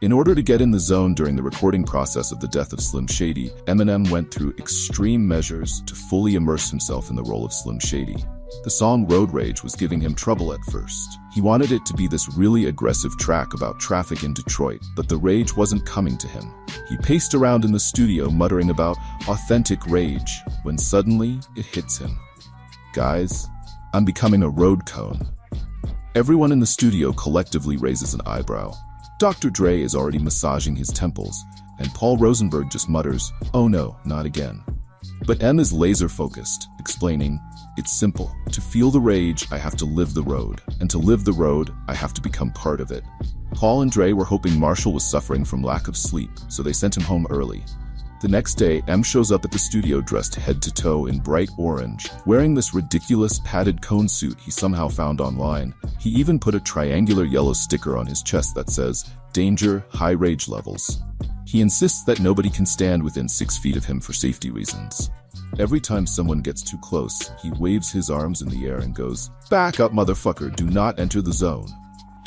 In order to get in the zone during the recording process of the death of Slim Shady, Eminem went through extreme measures to fully immerse himself in the role of Slim Shady. The song Road Rage was giving him trouble at first. He wanted it to be this really aggressive track about traffic in Detroit, but the rage wasn't coming to him. He paced around in the studio muttering about authentic rage, when suddenly it hits him. Guys, I'm becoming a road cone. Everyone in the studio collectively raises an eyebrow. Dr. Dre is already massaging his temples, and Paul Rosenberg just mutters, "Oh no, not again." But M is laser-focused, explaining, "It's simple. To feel the rage, I have to live the road. And to live the road, I have to become part of it." Paul and Dre were hoping Marshall was suffering from lack of sleep, so they sent him home early. The next day, M shows up at the studio dressed head to toe in bright orange, wearing this ridiculous padded cone suit he somehow found online. He even put a triangular yellow sticker on his chest that says, "Danger, high rage levels." He insists that nobody can stand within 6 feet of him for safety reasons. Every time someone gets too close, he waves his arms in the air and goes, "Back up, motherfucker, do not enter the zone."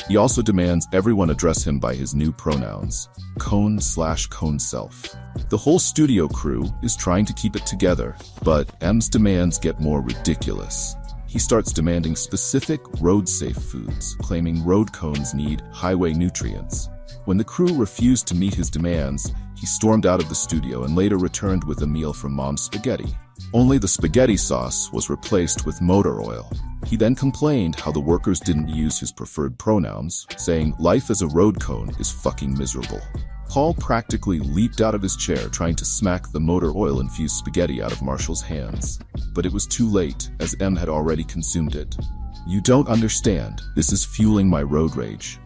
He also demands everyone address him by his new pronouns, cone/cone self. The whole studio crew is trying to keep it together, but M's demands get more ridiculous. He starts demanding specific road-safe foods, claiming road cones need highway nutrients. When the crew refused to meet his demands, he stormed out of the studio and later returned with a meal from Mom's spaghetti. Only the spaghetti sauce was replaced with motor oil. He then complained how the workers didn't use his preferred pronouns, saying life as a road cone is fucking miserable. Paul practically leaped out of his chair trying to smack the motor oil-infused spaghetti out of Marshall's hands. But it was too late, as M had already consumed it. "You don't understand. This is fueling my road rage.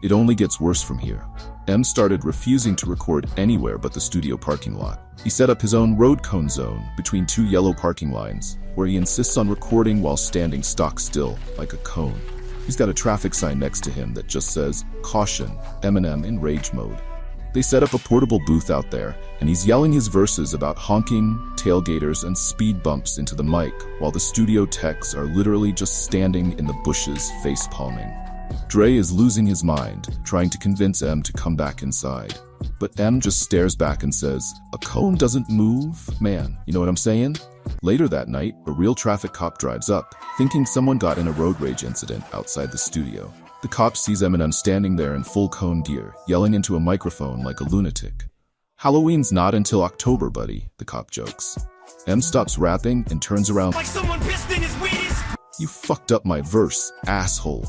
It only gets worse from here." M started refusing to record anywhere but the studio parking lot. He set up his own road cone zone between 2 yellow parking lines, where he insists on recording while standing stock still, like a cone. He's got a traffic sign next to him that just says, "Caution, Eminem in rage mode." They set up a portable booth out there, and he's yelling his verses about honking, tailgaters, and speed bumps into the mic, while the studio techs are literally just standing in the bushes face-palming. Dre is losing his mind, trying to convince M to come back inside. But M just stares back and says, "A cone doesn't move, man, you know what I'm saying?" Later that night, a real traffic cop drives up, thinking someone got in a road rage incident outside the studio. The cop sees Eminem standing there in full cone gear, yelling into a microphone like a lunatic. "Halloween's not until October, buddy," the cop jokes. M stops rapping and turns around like someone pissed in his Wheaties. "You fucked up my verse, asshole."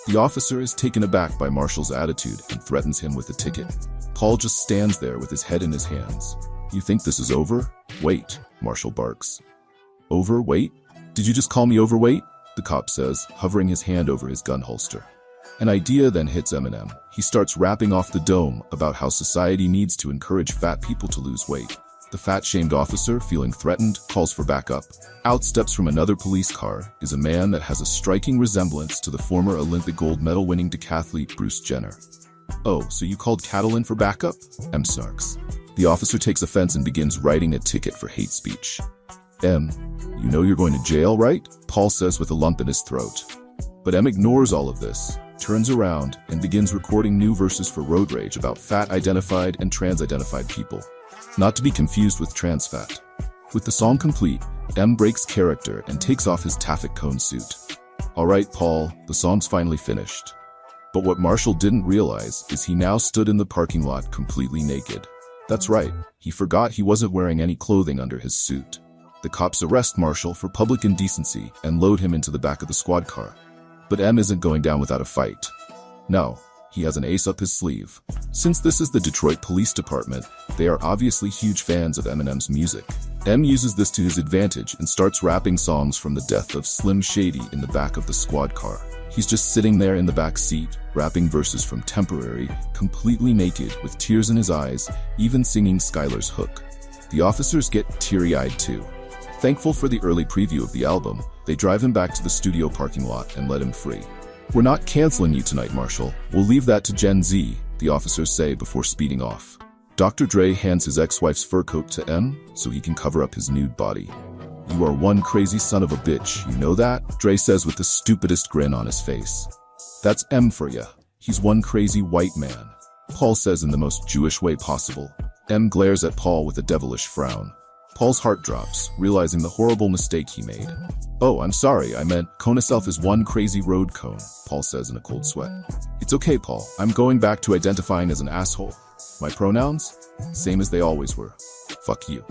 The officer is taken aback by Marshall's attitude and threatens him with a ticket. Paul just stands there with his head in his hands. "You think this is over? Wait," Marshall barks. "Overweight? Did you just call me overweight?" the cop says, hovering his hand over his gun holster. An idea then hits Eminem. He starts rapping off the dome about how society needs to encourage fat people to lose weight. The fat-shamed officer, feeling threatened, calls for backup. Out steps from another police car is a man that has a striking resemblance to the former Olympic gold medal-winning decathlete Bruce Jenner. "Oh, so you called cattle in for backup?" M snarks. The officer takes offense and begins writing a ticket for hate speech. "M, you know you're going to jail, right?" Paul says with a lump in his throat. But M ignores all of this, turns around, and begins recording new verses for road rage about fat-identified and trans-identified people. Not to be confused with trans fat. With the song complete, M breaks character and takes off his Taffet cone suit. "Alright, Paul, the song's finally finished." But what Marshall didn't realize is he now stood in the parking lot completely naked. That's right, he forgot he wasn't wearing any clothing under his suit. The cops arrest Marshall for public indecency and load him into the back of the squad car. But M isn't going down without a fight. No, he has an ace up his sleeve. Since this is the Detroit Police Department, they are obviously huge fans of Eminem's music. M uses this to his advantage and starts rapping songs from the death of Slim Shady in the back of the squad car. He's just sitting there in the back seat, rapping verses from Temporary, completely naked, with tears in his eyes, even singing Skylar's Hook. The officers get teary-eyed too. Thankful for the early preview of the album, they drive him back to the studio parking lot and let him free. "We're not canceling you tonight, Marshall. We'll leave that to Gen Z," the officers say before speeding off. Dr. Dre hands his ex-wife's fur coat to M so he can cover up his nude body. "You are one crazy son of a bitch, you know that?" Dre says with the stupidest grin on his face. "That's M for ya. He's one crazy white man." Paul says in the most Jewish way possible. M glares at Paul with a devilish frown. Paul's heart drops, realizing the horrible mistake he made. "Oh, I'm sorry, I meant cone itself is one crazy road cone," Paul says in a cold sweat. "It's okay, Paul. I'm going back to identifying as an asshole. My pronouns? Same as they always were. Fuck you."